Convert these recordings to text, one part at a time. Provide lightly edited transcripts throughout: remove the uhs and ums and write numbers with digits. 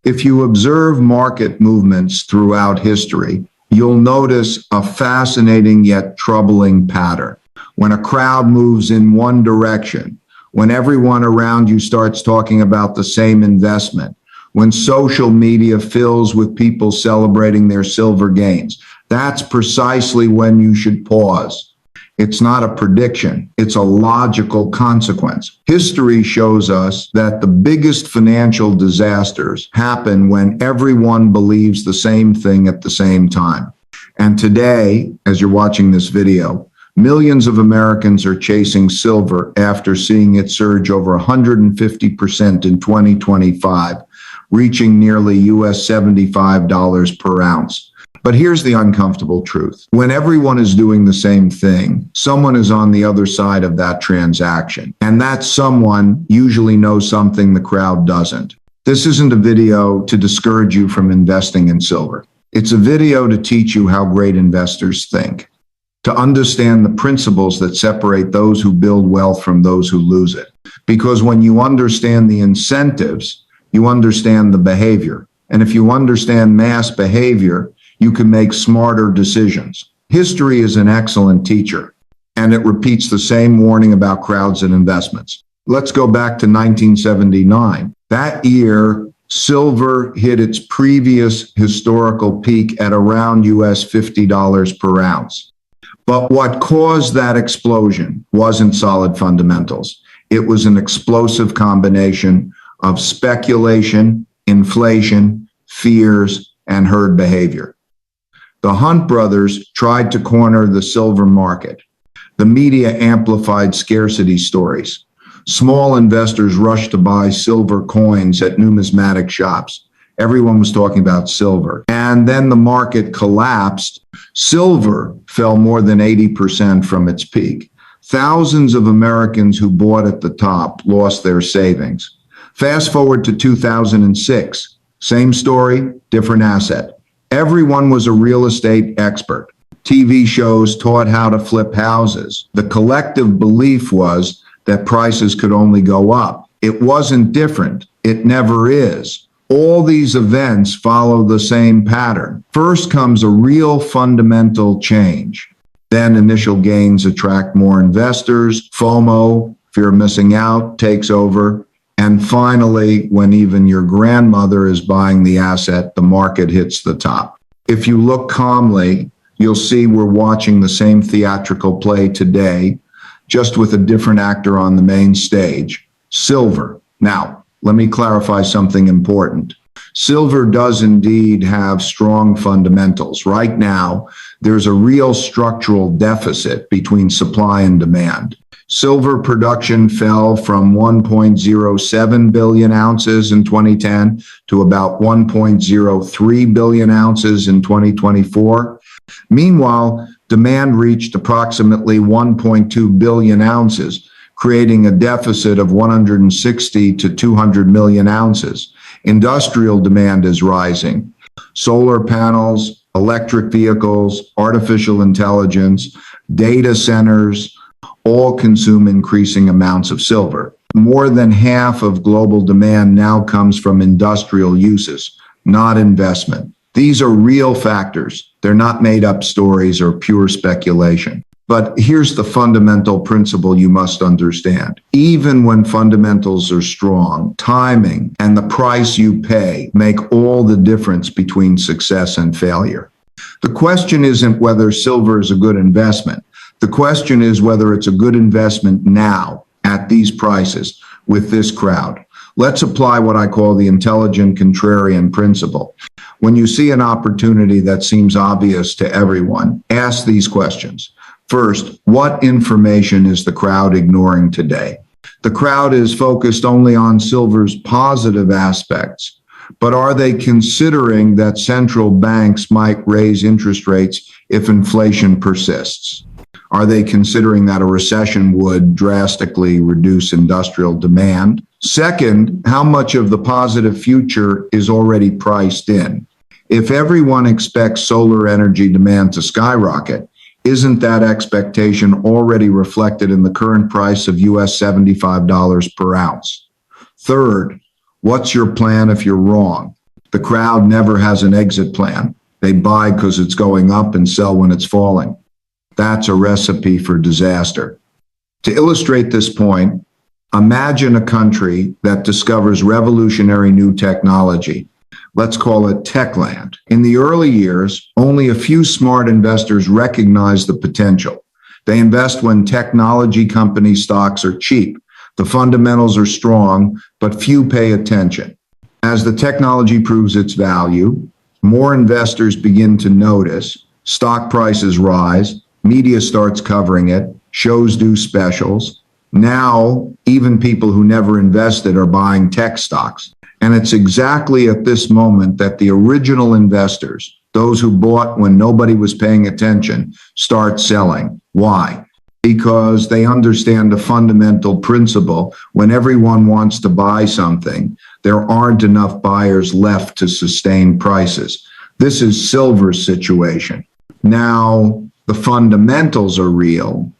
If you observe market movements throughout history, you'll notice a fascinating yet troubling pattern. When a crowd moves in one direction, when everyone around you starts talking about the same investment, when social media fills with people celebrating their silver gains, that's precisely when you should pause. It's not a prediction, it's a logical consequence. History shows us that the biggest financial disasters happen when everyone believes the same thing at the same time. And today, as you're watching this video, millions of Americans are chasing silver after seeing it surge over 150% in 2025, reaching nearly US $75 per ounce. But here's the uncomfortable truth. When everyone is doing the same thing, someone is on the other side of that transaction. And that someone usually knows something the crowd doesn't. This isn't a video to discourage you from investing in silver. It's a video to teach you how great investors think, to understand the principles that separate those who build wealth from those who lose it. Because when you understand the incentives, you understand the behavior. And if you understand mass behavior, you can make smarter decisions. History is an excellent teacher, and it repeats the same warning about crowds and investments. Let's go back to 1979. That year, silver hit its previous historical peak at around US $50 per ounce. But what caused that explosion wasn't solid fundamentals. It was an explosive combination of speculation, inflation, fears, and herd behavior. The Hunt brothers tried to corner the silver market. The media amplified scarcity stories. Small investors rushed to buy silver coins at numismatic shops. Everyone was talking about silver. And then the market collapsed. Silver fell more than 80% from its peak. Thousands of Americans who bought at the top lost their savings. Fast forward to 2006. Same story, different asset. Everyone was a real estate expert. TV shows taught how to flip houses. The collective belief was that prices could only go up. It wasn't different. It never is. All these events follow the same pattern. First comes a real fundamental change. Then initial gains attract more investors. FOMO, fear of missing out, takes over. And finally, when even your grandmother is buying the asset, the market hits the top. If you look calmly, you'll see we're watching the same theatrical play today, just with a different actor on the main stage, silver. Now, let me clarify something important. Silver does indeed have strong fundamentals. Right now, there's a real structural deficit between supply and demand. Silver production fell from 1.07 billion ounces in 2010 to about 1.03 billion ounces in 2024. Meanwhile, demand reached approximately 1.2 billion ounces, creating a deficit of 160 to 200 million ounces. Industrial demand is rising. Solar panels, electric vehicles, artificial intelligence, data centers, all consume increasing amounts of silver. More than half of global demand now comes from industrial uses, not investment. These are real factors. They're not made up stories or pure speculation. But here's the fundamental principle you must understand. Even when fundamentals are strong, timing and the price you pay make all the difference between success and failure. The question isn't whether silver is a good investment. The question is whether it's a good investment now at these prices with this crowd. Let's apply what I call the intelligent contrarian principle. When you see an opportunity that seems obvious to everyone, ask these questions. First, what information is the crowd ignoring today? The crowd is focused only on silver's positive aspects, but are they considering that central banks might raise interest rates if inflation persists? Are they considering that a recession would drastically reduce industrial demand? Second, how much of the positive future is already priced in? If everyone expects solar energy demand to skyrocket, isn't that expectation already reflected in the current price of US $75 per ounce? Third, what's your plan if you're wrong? The crowd never has an exit plan. They buy because it's going up and sell when it's falling. That's a recipe for disaster. To illustrate this point, imagine a country that discovers revolutionary new technology. Let's call it Techland. In the early years, only a few smart investors recognize the potential. They invest when technology company stocks are cheap. The fundamentals are strong, but few pay attention. As the technology proves its value, more investors begin to notice, stock prices rise, media starts covering it, shows do specials. Now, even people who never invested are buying tech stocks. And it's exactly at this moment that the original investors, those who bought when nobody was paying attention, start selling. Why? Because they understand the fundamental principle. When everyone wants to buy something, there aren't enough buyers left to sustain prices. This is silver's situation. Now, the fundamentals are real,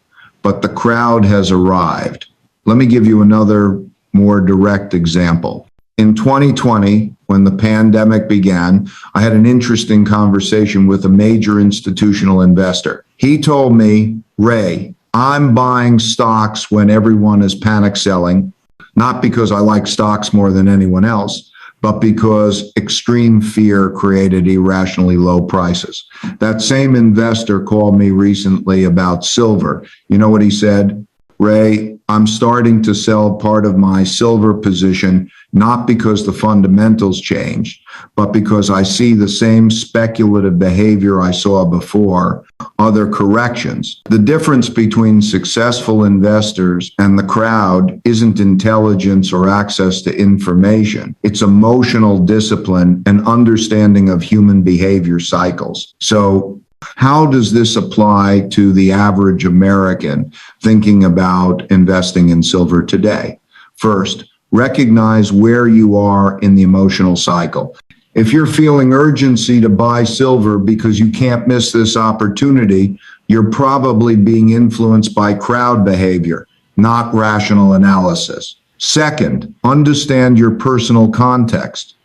but the crowd has arrived. Let me give you another more direct example. In 2020, when the pandemic began, I had an interesting conversation with a major institutional investor. He told me, Ray, I'm buying stocks when everyone is panic selling, not because I like stocks more than anyone else, but because extreme fear created irrationally low prices. That same investor called me recently about silver. You know what he said? Ray, I'm starting to sell part of my silver position, not because the fundamentals changed, but because I see the same speculative behavior I saw before, other corrections. The difference between successful investors and the crowd isn't intelligence or access to information. It's emotional discipline and understanding of human behavior cycles. So, how does this apply to the average American thinking about investing in silver today? First, recognize where you are in the emotional cycle. If you're feeling urgency to buy silver because you can't miss this opportunity, you're probably being influenced by crowd behavior, not rational analysis. Second, understand your personal context.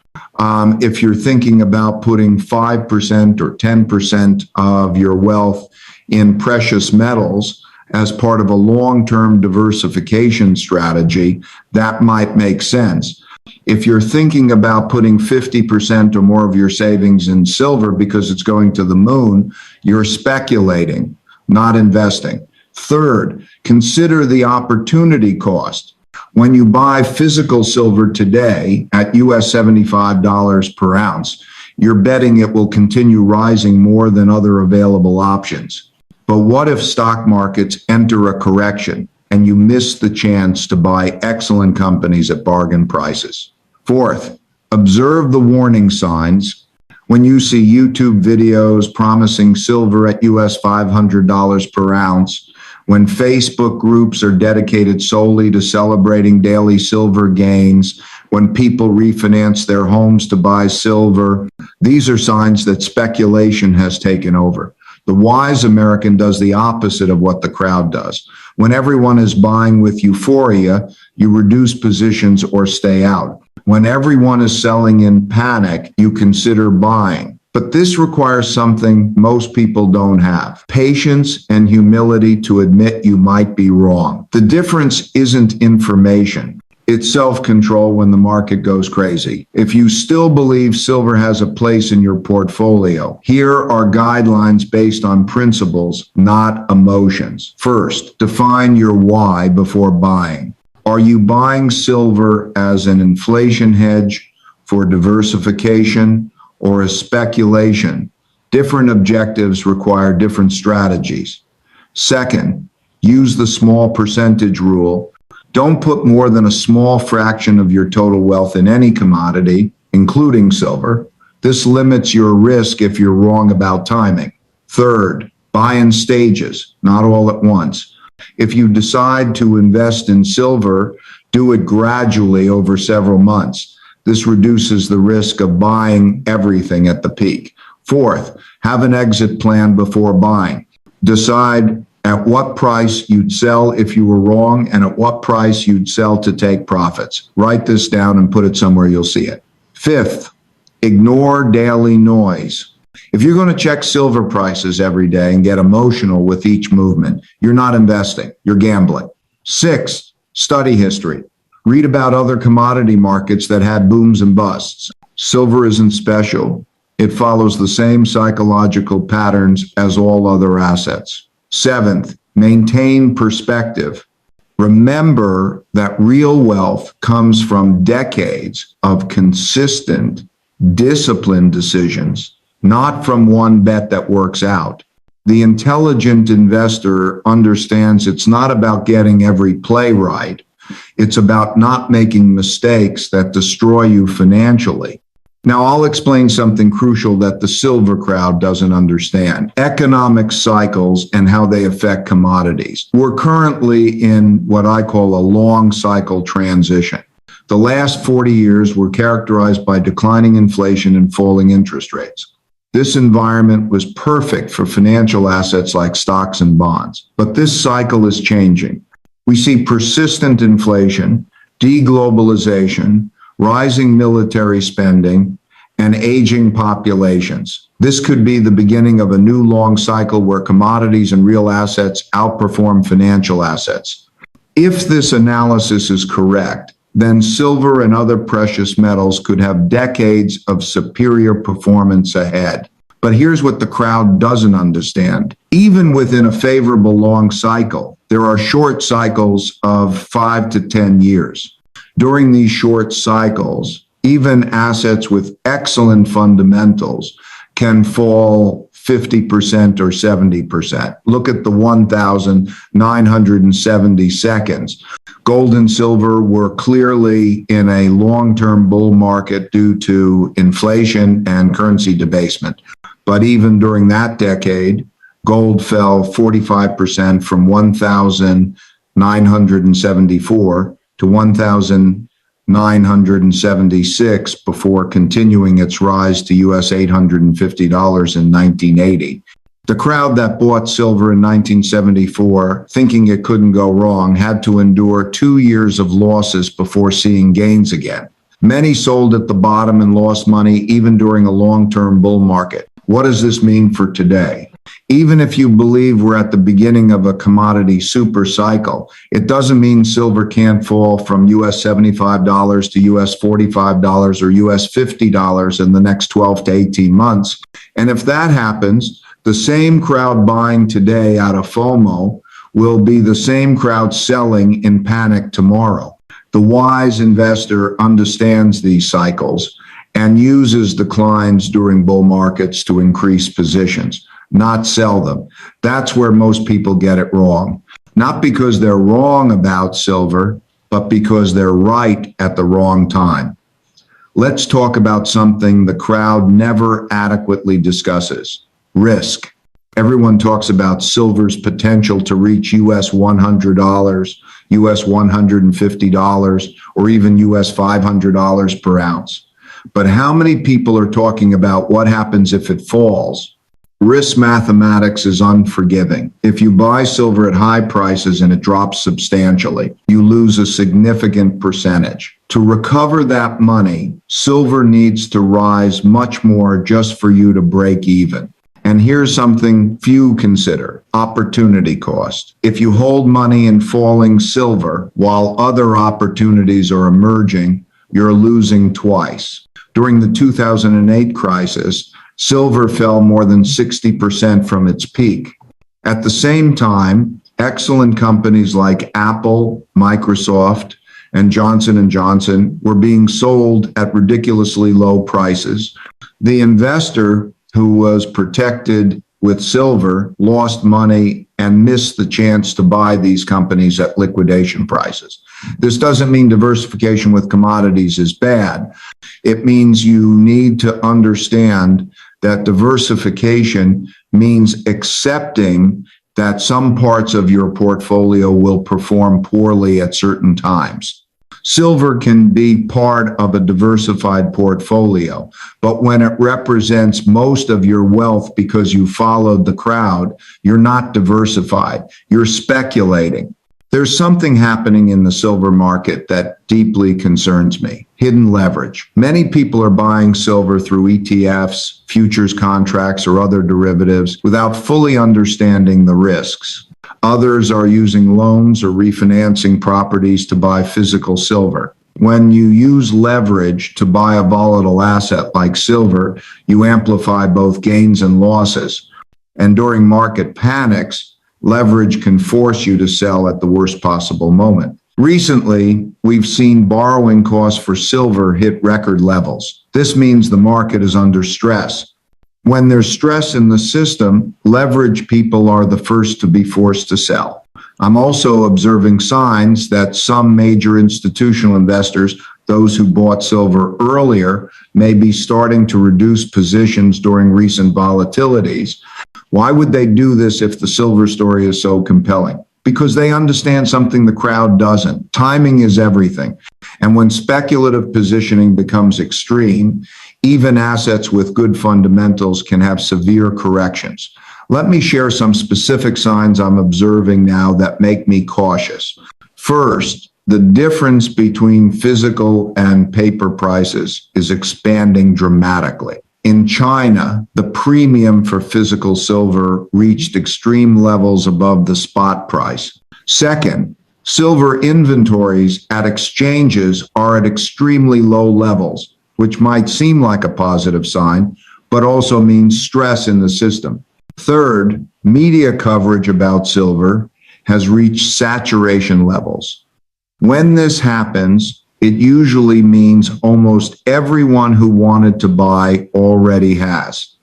If you're thinking about putting 5% or 10% of your wealth in precious metals as part of a long-term diversification strategy, that might make sense. If you're thinking about putting 50% or more of your savings in silver because it's going to the moon, you're speculating, not investing. Third, consider the opportunity cost. When you buy physical silver today at US $75 per ounce, you're betting it will continue rising more than other available options. But what if stock markets enter a correction and you miss the chance to buy excellent companies at bargain prices? Fourth, observe the warning signs. When you see YouTube videos promising silver at US $500 per ounce, when Facebook groups are dedicated solely to celebrating daily silver gains, when people refinance their homes to buy silver, these are signs that speculation has taken over. The wise American does the opposite of what the crowd does. When everyone is buying with euphoria, you reduce positions or stay out. When everyone is selling in panic, you consider buying. But this requires something most people don't have: patience and humility to admit you might be wrong. The difference isn't information. It's self-control when the market goes crazy. If you still believe silver has a place in your portfolio, here are guidelines based on principles, not emotions. First, define your why before buying. Are you buying silver as an inflation hedge, for diversification, or as speculation? Different objectives require different strategies. Second, use the small percentage rule. Don't put more than a small fraction of your total wealth in any commodity, including silver. This limits your risk if you're wrong about timing. Third, buy in stages, not all at once. If you decide to invest in silver, do it gradually over several months. This reduces the risk of buying everything at the peak. Fourth, have an exit plan before buying. Decide at what price you'd sell if you were wrong and at what price you'd sell to take profits. Write this down and put it somewhere you'll see it. Fifth, Ignore daily noise. If you're going to check silver prices every day and get emotional with each movement, you're not investing, you're gambling. 6, study history. Read about other commodity markets that had booms and busts. Silver isn't special. It follows the same psychological patterns as all other assets. 7th, maintain perspective. Remember that real wealth comes from decades of consistent, disciplined decisions, not from one bet that works out. The intelligent investor understands it's not about getting every play right. It's about not making mistakes that destroy you financially. Now, I'll explain something crucial that the silver crowd doesn't understand: economic cycles and how they affect commodities. We're currently in what I call a long cycle transition. The last 40 years were characterized by declining inflation and falling interest rates. This environment was perfect for financial assets like stocks and bonds, but this cycle is changing. We see persistent inflation, deglobalization, rising military spending, and aging populations. This could be the beginning of a new long cycle where commodities and real assets outperform financial assets. If this analysis is correct, then silver and other precious metals could have decades of superior performance ahead. But here's what the crowd doesn't understand. Even within a favorable long cycle, there are short cycles of 5 to 10 years. During these short cycles, even assets with excellent fundamentals can fall 50% or 70%. Look at the 1,970 seconds. Gold and silver were clearly in a long-term bull market due to inflation and currency debasement. But even during that decade, gold fell 45% from 1,974 to 1,976 before continuing its rise to US $850 in 1980. The crowd that bought silver in 1974, thinking it couldn't go wrong, had to endure 2 years of losses before seeing gains again. Many sold at the bottom and lost money even during a long-term bull market. What does this mean for today? Even if you believe we're at the beginning of a commodity super cycle, it doesn't mean silver can't fall from US $75 to US $45 or US $50 in the next 12 to 18 months. And if that happens, the same crowd buying today out of FOMO will be the same crowd selling in panic tomorrow. The wise investor understands these cycles and uses declines during bull markets to increase positions, not sell them. That's where most people get it wrong. Not because they're wrong about silver, but because they're right at the wrong time. Let's talk about something the crowd never adequately discusses: risk. Everyone talks about silver's potential to reach US $100, US $150, or even US $500 per ounce. But how many people are talking about what happens if it falls? Risk mathematics is unforgiving. If you buy silver at high prices and it drops substantially, you lose a significant percentage. To recover that money, silver needs to rise much more just for you to break even. And here's something few consider: opportunity cost. If you hold money in falling silver while other opportunities are emerging, you're losing twice. During the 2008 crisis, silver fell more than 60% from its peak. At the same time, excellent companies like Apple, Microsoft, and Johnson & Johnson were being sold at ridiculously low prices. The investor who was protected with silver lost money and missed the chance to buy these companies at liquidation prices. This doesn't mean diversification with commodities is bad. It means you need to understand that diversification means accepting that some parts of your portfolio will perform poorly at certain times. Silver can be part of a diversified portfolio, but when it represents most of your wealth because you followed the crowd, you're not diversified. You're speculating. There's something happening in the silver market that deeply concerns me. Hidden leverage. Many people are buying silver through ETFs, futures contracts, or other derivatives without fully understanding the risks. Others are using loans or refinancing properties to buy physical silver. When you use leverage to buy a volatile asset like silver, you amplify both gains and losses. And during market panics, leverage can force you to sell at the worst possible moment. Recently, we've seen borrowing costs for silver hit record levels. This means the market is under stress. When there's stress in the system, leverage people are the first to be forced to sell. I'm also observing signs that some major institutional investors, those who bought silver earlier, may be starting to reduce positions during recent volatilities. Why would they do this if the silver story is so compelling? Because they understand something the crowd doesn't. Timing is everything. And when speculative positioning becomes extreme, even assets with good fundamentals can have severe corrections. Let me share some specific signs I'm observing now that make me cautious. First, the difference between physical and paper prices is expanding dramatically. In China, the premium for physical silver reached extreme levels above the spot price. Second, silver inventories at exchanges are at extremely low levels, which might seem like a positive sign, but also means stress in the system. Third, media coverage about silver has reached saturation levels. When this happens, it usually means almost everyone who wanted to buy already has.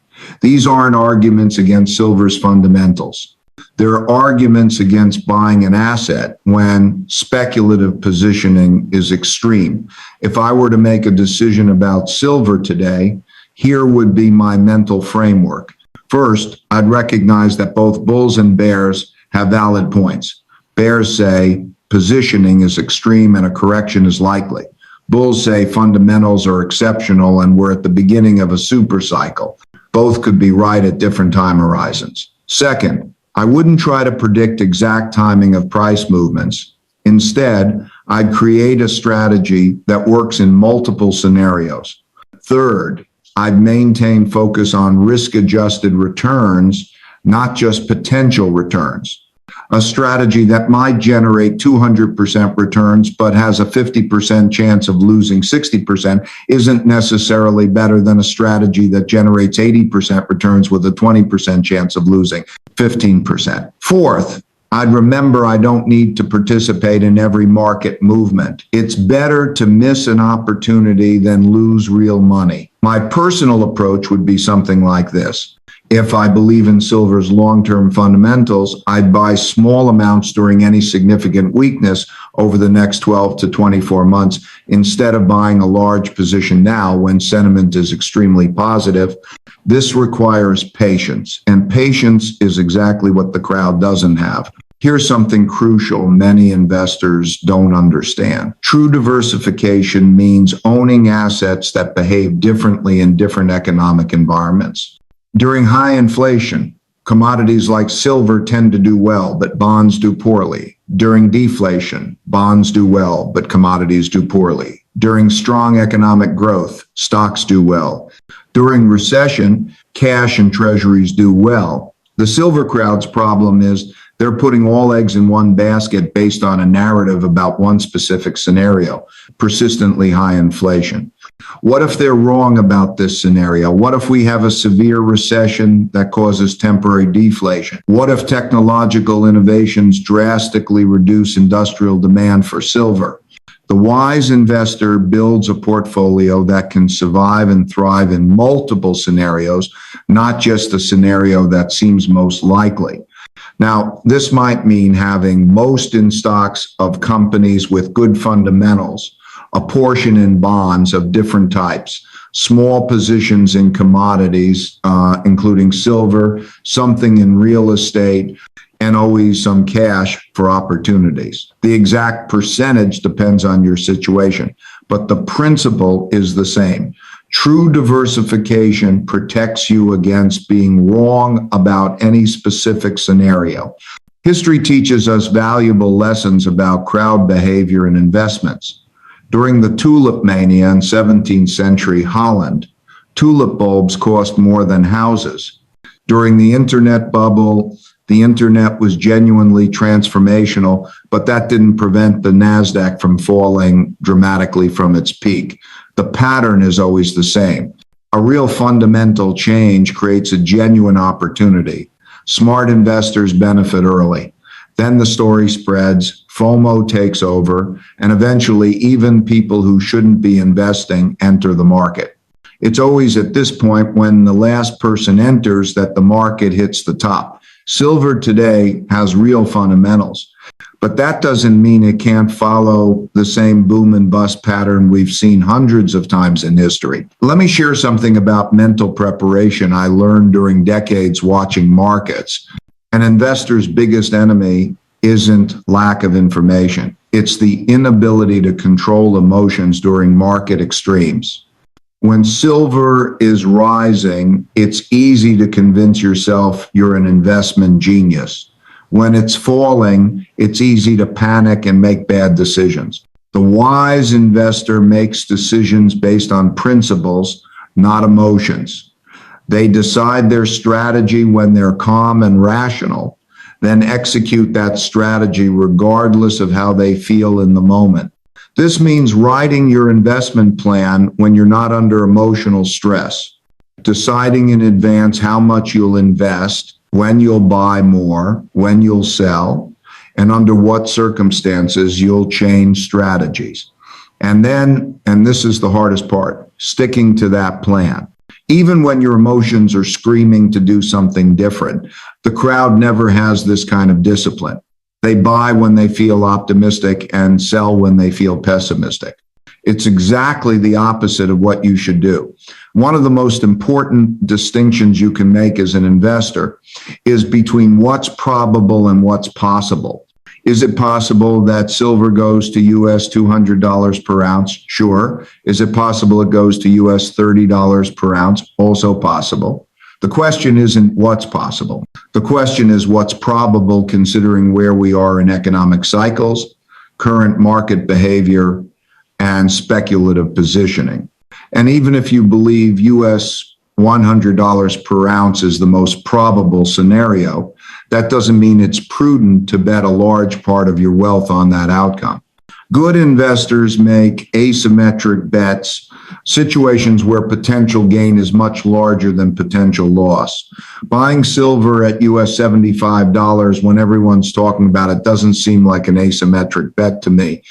These aren't arguments against silver's fundamentals. They're arguments against buying an asset when speculative positioning is extreme. If I were to make a decision about silver today, here would be my mental framework. First, I'd recognize that both bulls and bears have valid points. Bears say positioning is extreme and a correction is likely. Bulls say fundamentals are exceptional and we're at the beginning of a super cycle. Both could be right at different time horizons. Second, I wouldn't try to predict exact timing of price movements. Instead, I'd create a strategy that works in multiple scenarios. Third, I'd maintain focus on risk-adjusted returns, not just potential returns. A strategy that might generate 200% returns but has a 50% chance of losing 60% isn't necessarily better than a strategy that generates 80% returns with a 20% chance of losing 15%. Fourth, I'd remember I don't need to participate in every market movement. It's better to miss an opportunity than lose real money. My personal approach would be something like this. If I believe in silver's long-term fundamentals, I'd buy small amounts during any significant weakness over the next 12 to 24 months instead of buying a large position now when sentiment is extremely positive. This requires patience, and patience is exactly what the crowd doesn't have. Here's something crucial many investors don't understand. True diversification means owning assets that behave differently in different economic environments. During high inflation, commodities like silver tend to do well, but bonds do poorly. During deflation, bonds do well, but commodities do poorly. During strong economic growth, stocks do well. During recession, cash and treasuries do well. The silver crowd's problem is they're putting all eggs in one basket based on a narrative about one specific scenario, persistently high inflation. What if they're wrong about this scenario? What if we have a severe recession that causes temporary deflation? What if technological innovations drastically reduce industrial demand for silver? The wise investor builds a portfolio that can survive and thrive in multiple scenarios, not just the scenario that seems most likely. Now, this might mean having most in stocks of companies with good fundamentals, a portion in bonds of different types, small positions in commodities, including silver, something in real estate, and always some cash for opportunities. The exact percentage depends on your situation, but the principle is the same. True diversification protects you against being wrong about any specific scenario. History teaches us valuable lessons about crowd behavior and investments. During the tulip mania in 17th century Holland, tulip bulbs cost more than houses. During the internet bubble, the internet was genuinely transformational, but that didn't prevent the NASDAQ from falling dramatically from its peak. The pattern is always the same. A real fundamental change creates a genuine opportunity. Smart investors benefit early. Then the story spreads, FOMO takes over, and eventually even people who shouldn't be investing enter the market. It's always at this point when the last person enters that the market hits the top. Silver today has real fundamentals, but that doesn't mean it can't follow the same boom and bust pattern we've seen hundreds of times in history. Let me share something about mental preparation I learned during decades watching markets. An investor's biggest enemy isn't lack of information. It's the inability to control emotions during market extremes. When silver is rising, it's easy to convince yourself you're an investment genius. When it's falling, it's easy to panic and make bad decisions. The wise investor makes decisions based on principles, not emotions. They decide their strategy when they're calm and rational, then execute that strategy regardless of how they feel in the moment. This means writing your investment plan when you're not under emotional stress, deciding in advance how much you'll invest, when you'll buy more, when you'll sell, and under what circumstances you'll change strategies. And then, and this is the hardest part, sticking to that plan. Even when your emotions are screaming to do something different, the crowd never has this kind of discipline. They buy when they feel optimistic and sell when they feel pessimistic. It's exactly the opposite of what you should do. One of the most important distinctions you can make as an investor is between what's probable and what's possible. Is it possible that silver goes to US $200 per ounce? Sure. Is it possible it goes to US $30 per ounce? Also possible. The question isn't what's possible. The question is what's probable considering where we are in economic cycles, current market behavior, and speculative positioning. And even if you believe US $100 per ounce is the most probable scenario, that doesn't mean it's prudent to bet a large part of your wealth on that outcome. Good investors make asymmetric bets, situations where potential gain is much larger than potential loss. Buying silver at US $75 when everyone's talking about it doesn't seem like an asymmetric bet to me.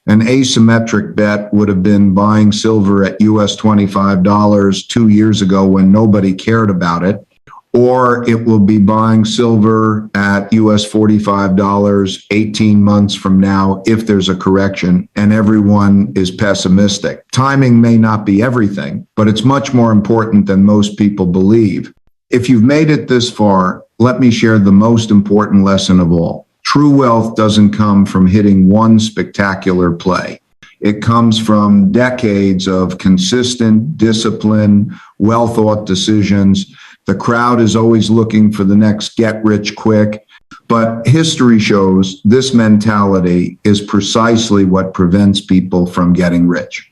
An asymmetric bet would have been buying silver at US $25 2 years ago when nobody cared about it, or it will be buying silver at US $45 18 months from now if there's a correction and everyone is pessimistic. Timing may not be everything, but it's much more important than most people believe. If you've made it this far, let me share the most important lesson of all. True wealth doesn't come from hitting one spectacular play. It comes from decades of consistent, disciplined, well-thought decisions. The crowd is always looking for the next get-rich-quick, but history shows this mentality is precisely what prevents people from getting rich.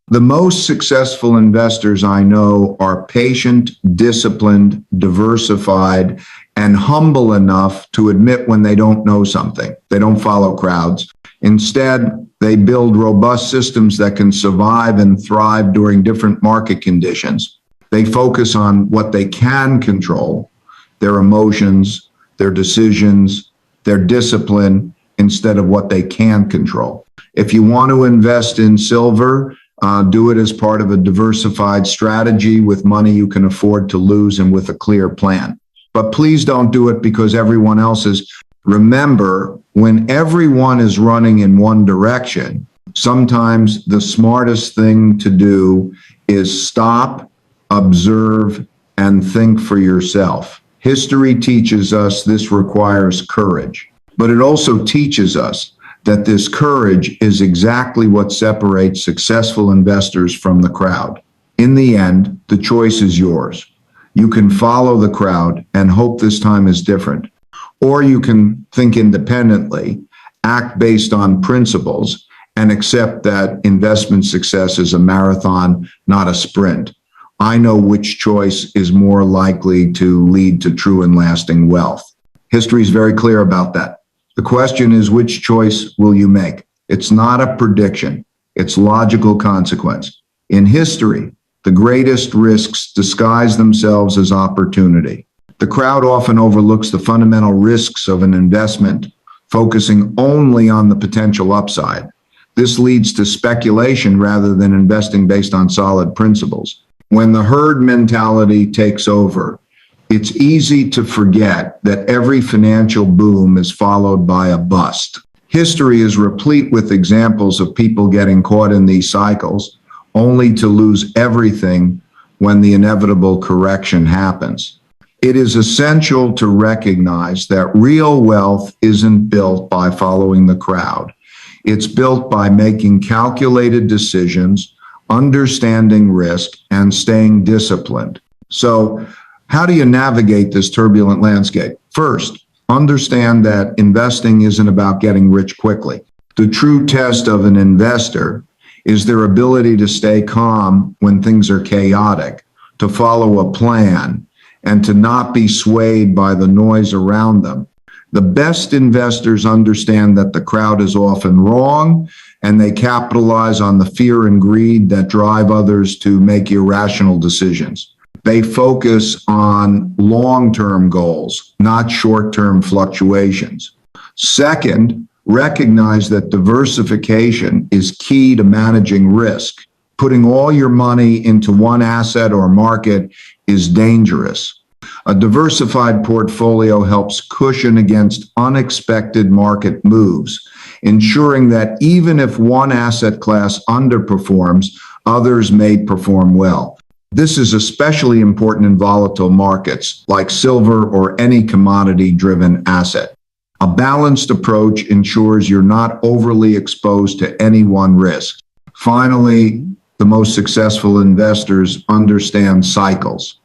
The most successful investors I know are patient, disciplined, diversified, and humble enough to admit when they don't know something. They don't follow crowds. Instead, they build robust systems that can survive and thrive during different market conditions. They focus on what they can control, their emotions, their decisions, their discipline, instead of what they can't control. If you want to invest in silver, do it as part of a diversified strategy with money you can afford to lose and with a clear plan. But please don't do it because everyone else is. Remember, when everyone is running in one direction, sometimes the smartest thing to do is stop, observe, and think for yourself. History teaches us this requires courage, but it also teaches us that this courage is exactly what separates successful investors from the crowd. In the end, the choice is yours. You can follow the crowd and hope this time is different, Or you can think independently, act based on principles, and accept that investment success is a marathon, not a sprint. I know which choice is more likely to lead to true and lasting wealth. History is very clear about that. The question is, which choice will you make? It's not a prediction. It's logical consequence. In history, the greatest risks disguise themselves as opportunity. The crowd often overlooks the fundamental risks of an investment, focusing only on the potential upside. This leads to speculation rather than investing based on solid principles. When the herd mentality takes over, it's easy to forget that every financial boom is followed by a bust. History is replete with examples of people getting caught in these cycles, only to lose everything when the inevitable correction happens. It is essential to recognize that real wealth isn't built by following the crowd. It's built by making calculated decisions, understanding risk, and staying disciplined. So, how do you navigate this turbulent landscape? First, understand that investing isn't about getting rich quickly. The true test of an investor is their ability to stay calm when things are chaotic, to follow a plan, and to not be swayed by the noise around them. The best investors understand that the crowd is often wrong, and they capitalize on the fear and greed that drive others to make irrational decisions. They focus on long-term goals, not short-term fluctuations. Second, recognize that diversification is key to managing risk. Putting all your money into one asset or market is dangerous. A diversified portfolio helps cushion against unexpected market moves, ensuring that even if one asset class underperforms, others may perform well. This is especially important in volatile markets like silver or any commodity-driven asset. A balanced approach ensures you're not overly exposed to any one risk. Finally, the most successful investors understand cycles.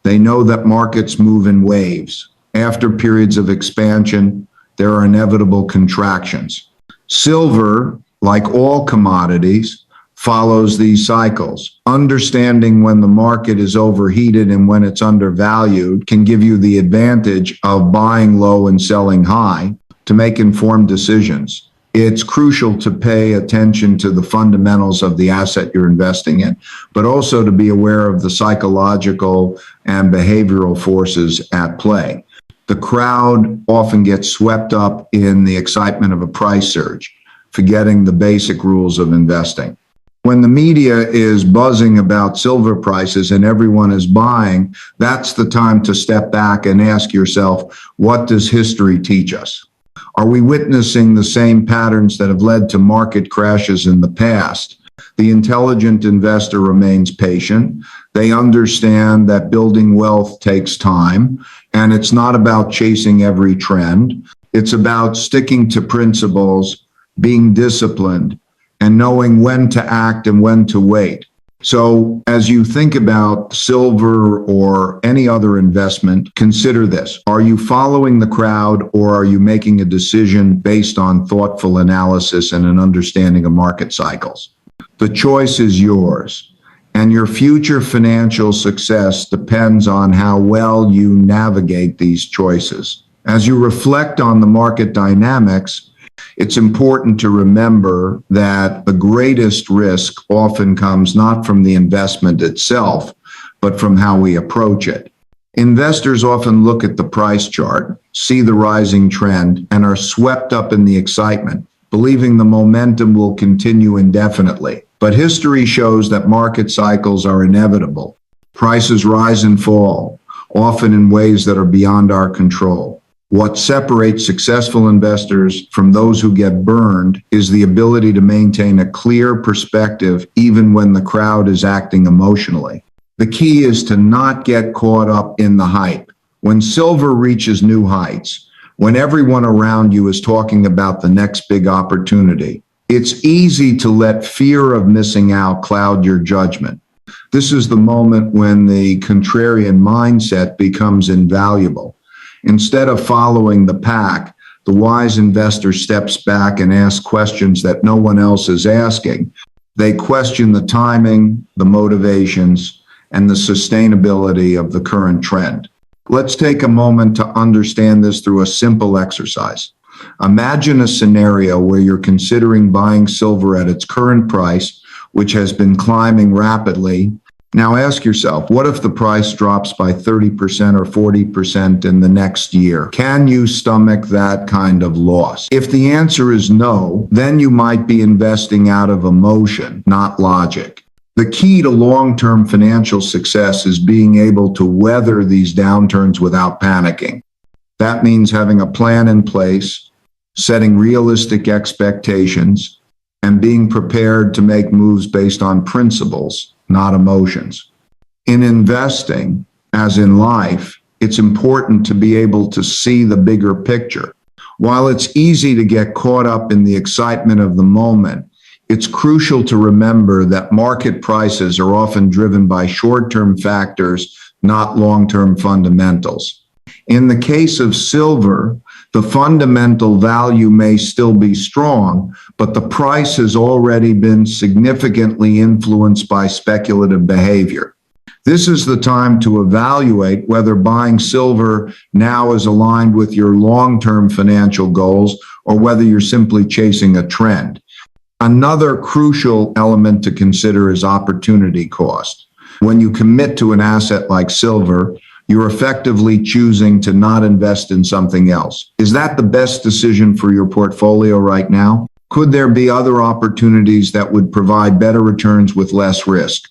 They know that markets move in waves. After periods of expansion, there are inevitable contractions. Silver, like all commodities, follows these cycles. Understanding when the market is overheated and when it's undervalued can give you the advantage of buying low and selling high to make informed decisions. It's crucial to pay attention to the fundamentals of the asset you're investing in, but also to be aware of the psychological and behavioral forces at play. The crowd often gets swept up in the excitement of a price surge, forgetting the basic rules of investing. When the media is buzzing about silver prices and everyone is buying, that's the time to step back and ask yourself, what does history teach us? Are we witnessing the same patterns that have led to market crashes in the past? The intelligent investor remains patient. They understand that building wealth takes time, and it's not about chasing every trend. It's about sticking to principles, being disciplined, and knowing when to act and when to wait. So as you think about silver or any other investment, consider this. Are you following the crowd, or are you making a decision based on thoughtful analysis and an understanding of market cycles? The choice is yours, and your future financial success depends on how well you navigate these choices. As you reflect on the market dynamics, it's important to remember that the greatest risk often comes not from the investment itself, but from how we approach it. Investors often look at the price chart, see the rising trend, and are swept up in the excitement, believing the momentum will continue indefinitely. But history shows that market cycles are inevitable. Prices rise and fall, often in ways that are beyond our control. What separates successful investors from those who get burned is the ability to maintain a clear perspective even when the crowd is acting emotionally. The key is to not get caught up in the hype. When silver reaches new heights, when everyone around you is talking about the next big opportunity, it's easy to let fear of missing out cloud your judgment. This is the moment when the contrarian mindset becomes invaluable. Instead of following the pack, the wise investor steps back and asks questions that no one else is asking. They question the timing, the motivations, and the sustainability of the current trend. Let's take a moment to understand this through a simple exercise. Imagine a scenario where you're considering buying silver at its current price, which has been climbing rapidly. Now ask yourself, what if the price drops by 30% or 40% in the next year? Can you stomach that kind of loss? If the answer is no, then you might be investing out of emotion, not logic. The key to long-term financial success is being able to weather these downturns without panicking. That means having a plan in place, setting realistic expectations, and being prepared to make moves based on principles, not emotions. In investing, as in life, it's important to be able to see the bigger picture. While it's easy to get caught up in the excitement of the moment, it's crucial to remember that market prices are often driven by short-term factors, not long-term fundamentals. In the case of silver, the fundamental value may still be strong, but the price has already been significantly influenced by speculative behavior. This is the time to evaluate whether buying silver now is aligned with your long-term financial goals or whether you're simply chasing a trend. Another crucial element to consider is opportunity cost. When you commit to an asset like silver, you're effectively choosing to not invest in something else. Is that the best decision for your portfolio right now? Could there be other opportunities that would provide better returns with less risk?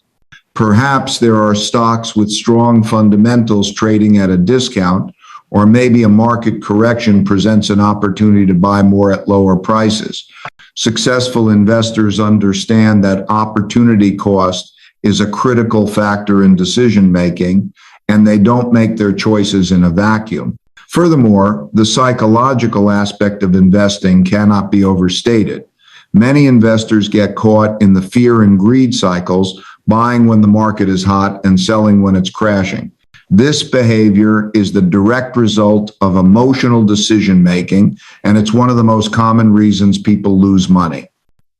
Perhaps there are stocks with strong fundamentals trading at a discount, or maybe a market correction presents an opportunity to buy more at lower prices. Successful investors understand that opportunity cost is a critical factor in decision making, and they don't make their choices in a vacuum. Furthermore, the psychological aspect of investing cannot be overstated. Many investors get caught in the fear and greed cycles, buying when the market is hot and selling when it's crashing. This behavior is the direct result of emotional decision making, and it's one of the most common reasons people lose money.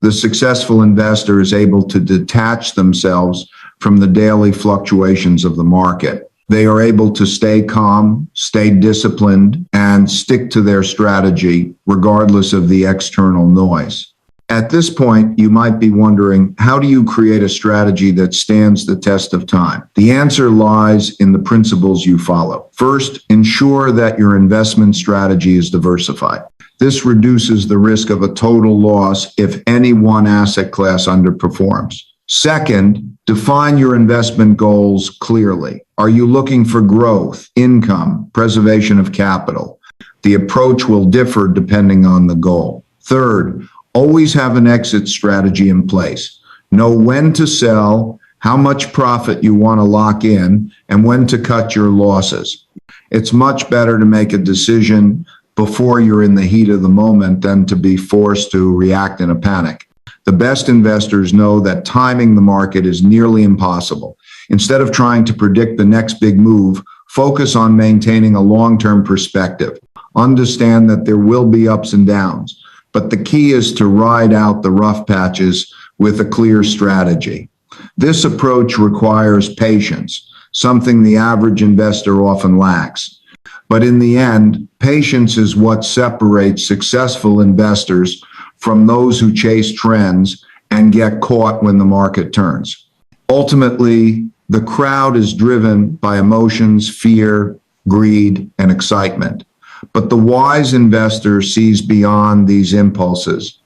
The successful investor is able to detach themselves from the daily fluctuations of the market. They are able to stay calm, stay disciplined, and stick to their strategy regardless of the external noise. At this point, you might be wondering, how do you create a strategy that stands the test of time? The answer lies in the principles you follow. First, ensure that your investment strategy is diversified. This reduces the risk of a total loss if any one asset class underperforms. Second, define your investment goals clearly. Are you looking for growth, income, preservation of capital? The approach will differ depending on the goal. Third, always have an exit strategy in place. Know when to sell, how much profit you want to lock in, and when to cut your losses. It's much better to make a decision before you're in the heat of the moment than to be forced to react in a panic. The best investors know that timing the market is nearly impossible. Instead of trying to predict the next big move, focus on maintaining a long-term perspective. Understand that there will be ups and downs, but the key is to ride out the rough patches with a clear strategy. This approach requires patience, something the average investor often lacks. But in the end, patience is what separates successful investors from those who chase trends and get caught when the market turns. Ultimately, the crowd is driven by emotions, fear, greed, and excitement. But the wise investor sees beyond these impulses.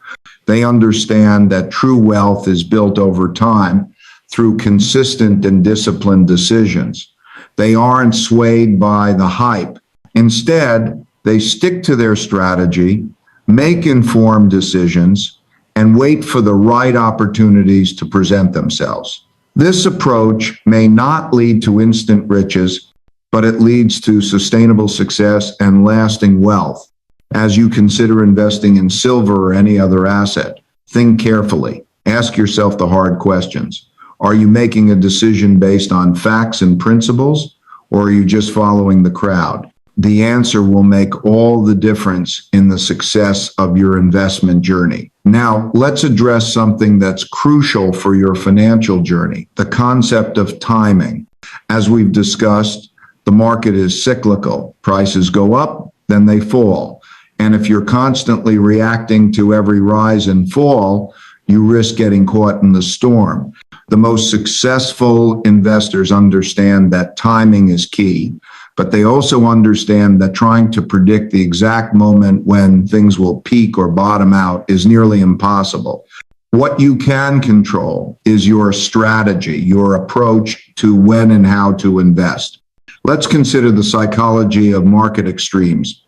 They understand that true wealth is built over time through consistent and disciplined decisions. They aren't swayed by the hype. Instead, they stick to their strategy, make informed decisions, and wait for the right opportunities to present themselves. This approach may not lead to instant riches, but it leads to sustainable success and lasting wealth. As you consider investing in silver or any other asset, think carefully. Ask yourself the hard questions. Are you making a decision based on facts and principles, or are you just following the crowd? the answer will make all the difference in the success of your investment journey. Now, let's address something that's crucial for your financial journey, the concept of timing. As we've discussed, the market is cyclical. Prices go up, then they fall. And if you're constantly reacting to every rise and fall, you risk getting caught in the storm. The most successful investors understand that timing is key, but they also understand that trying to predict the exact moment when things will peak or bottom out is nearly impossible. What you can control is your strategy, your approach to when and how to invest. Let's consider the psychology of market extremes.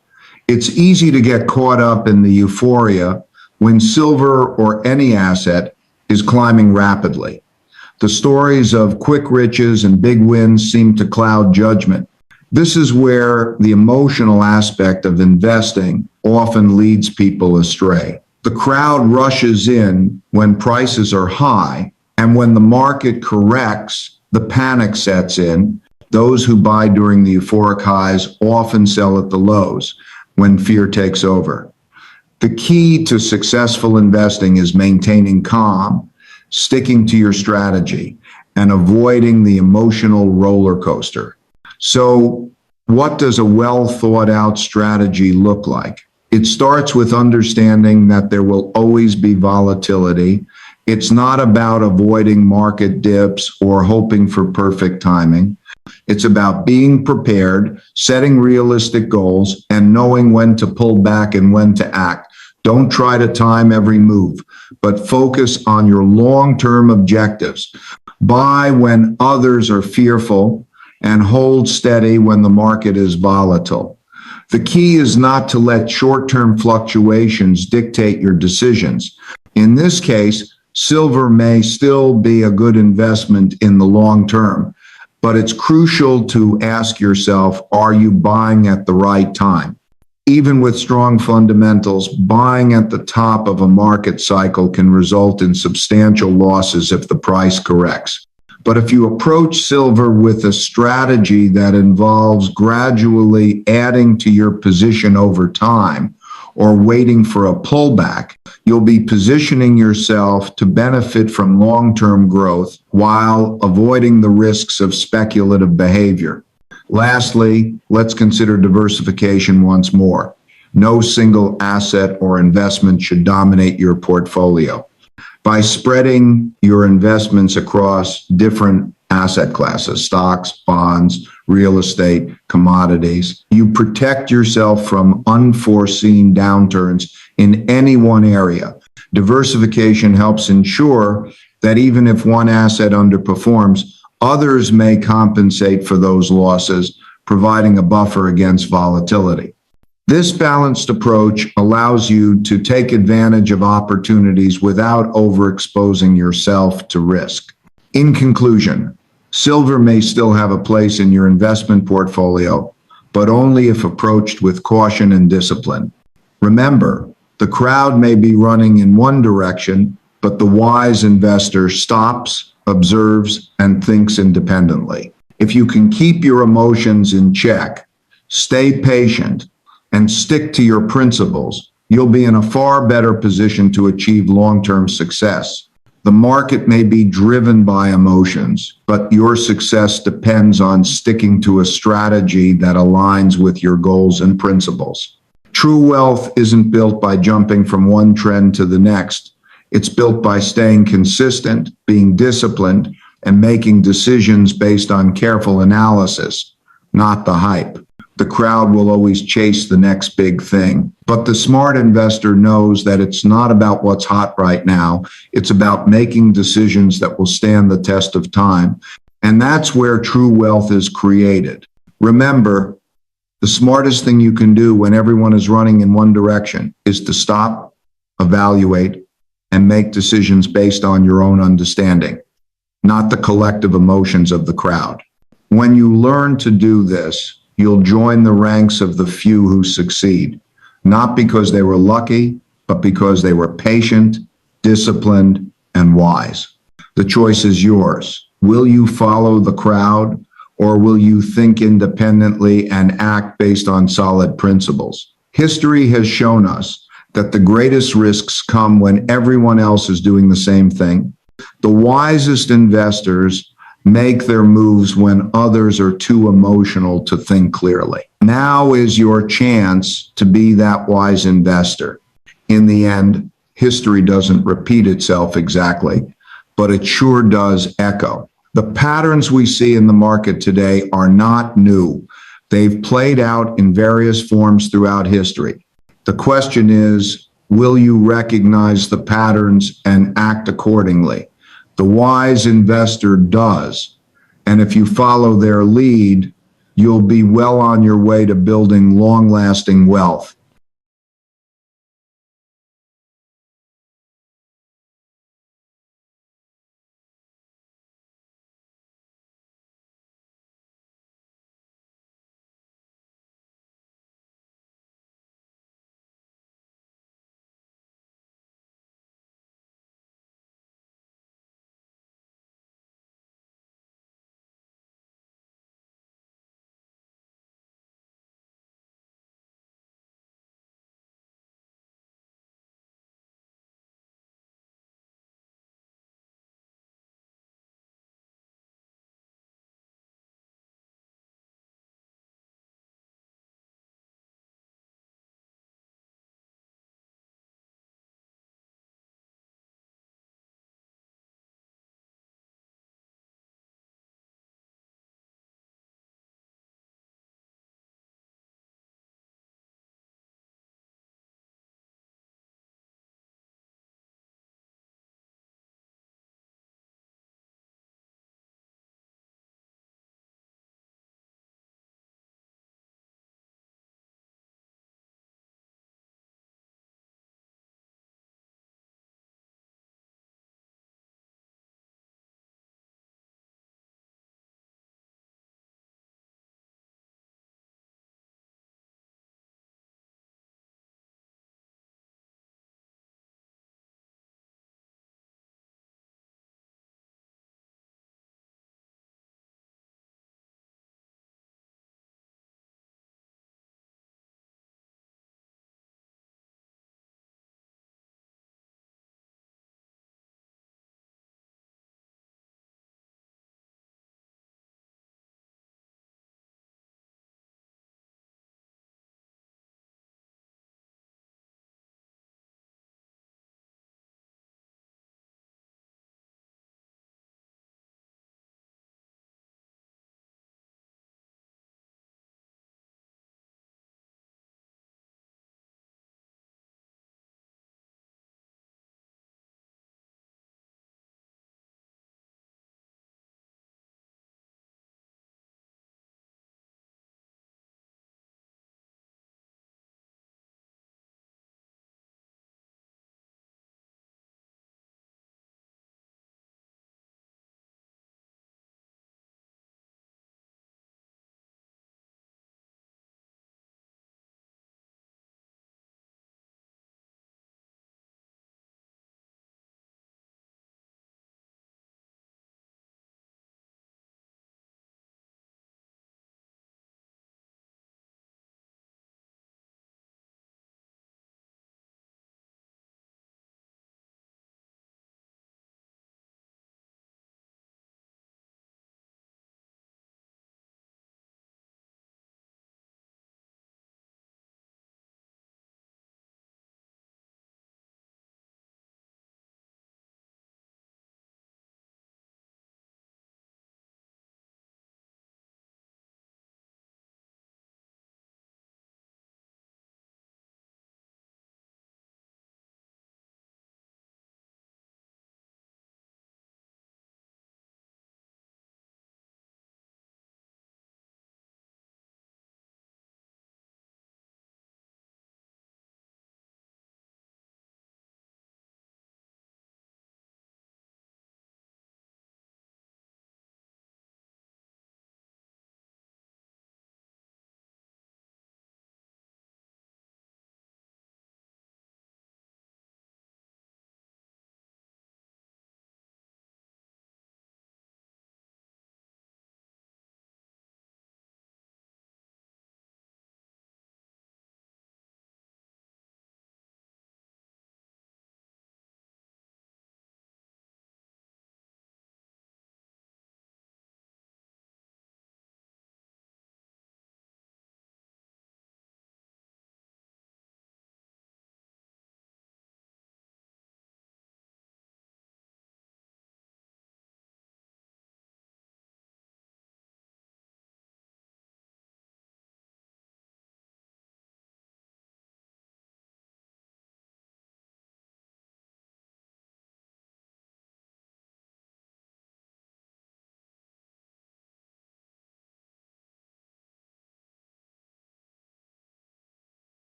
It's easy to get caught up in the euphoria when silver or any asset is climbing rapidly. The stories of quick riches and big wins seem to cloud judgment. This is where the emotional aspect of investing often leads people astray. The crowd rushes in when prices are high, and when the market corrects, the panic sets in. Those who buy during the euphoric highs often sell at the lows when fear takes over. The key to successful investing is maintaining calm, sticking to your strategy, and avoiding the emotional roller coaster. So, what does a well thought out strategy look like? It starts with understanding that there will always be volatility. It's not about avoiding market dips or hoping for perfect timing. It's about being prepared, setting realistic goals, and knowing when to pull back and when to act. Don't try to time every move, but focus on your long-term objectives. Buy when others are fearful and hold steady when the market is volatile. The key is not to let short-term fluctuations dictate your decisions. In this case, silver may still be a good investment in the long term, but it's crucial to ask yourself, are you buying at the right time? Even with strong fundamentals, buying at the top of a market cycle can result in substantial losses if the price corrects. But if you approach silver with a strategy that involves gradually adding to your position over time or waiting for a pullback, you'll be positioning yourself to benefit from long-term growth while avoiding the risks of speculative behavior. Lastly, let's consider diversification once more. No single asset or investment should dominate your portfolio. By spreading your investments across different asset classes, stocks, bonds, real estate, commodities, you protect yourself from unforeseen downturns in any one area. Diversification helps ensure that even if one asset underperforms, others may compensate for those losses, providing a buffer against volatility. This balanced approach allows you to take advantage of opportunities without overexposing yourself to risk. In conclusion, silver may still have a place in your investment portfolio, but only if approached with caution and discipline. Remember, the crowd may be running in one direction, but the wise investor stops, observes, and thinks independently. If you can keep your emotions in check, stay patient, and stick to your principles, you'll be in a far better position to achieve long-term success. The market may be driven by emotions, but your success depends on sticking to a strategy that aligns with your goals and principles. True wealth isn't built by jumping from one trend to the next. It's built by staying consistent, being disciplined, and making decisions based on careful analysis, not the hype. The crowd will always chase the next big thing. But the smart investor knows that it's not about what's hot right now. It's about making decisions that will stand the test of time. And that's where true wealth is created. Remember, the smartest thing you can do when everyone is running in one direction is to stop, evaluate, and make decisions based on your own understanding, not the collective emotions of the crowd. When you learn to do this, you'll join the ranks of the few who succeed, not because they were lucky, but because they were patient, disciplined, and wise. The choice is yours. Will you follow the crowd, or will you think independently and act based on solid principles? History has shown us that the greatest risks come when everyone else is doing the same thing. The wisest investors make their moves when others are too emotional to think clearly. Now is your chance to be that wise investor. In the end, history doesn't repeat itself exactly, but it sure does echo. The patterns we see in the market today are not new. They've played out in various forms throughout history. The question is, will you recognize the patterns and act accordingly? The wise investor does. And if you follow their lead, you'll be well on your way to building long-lasting wealth.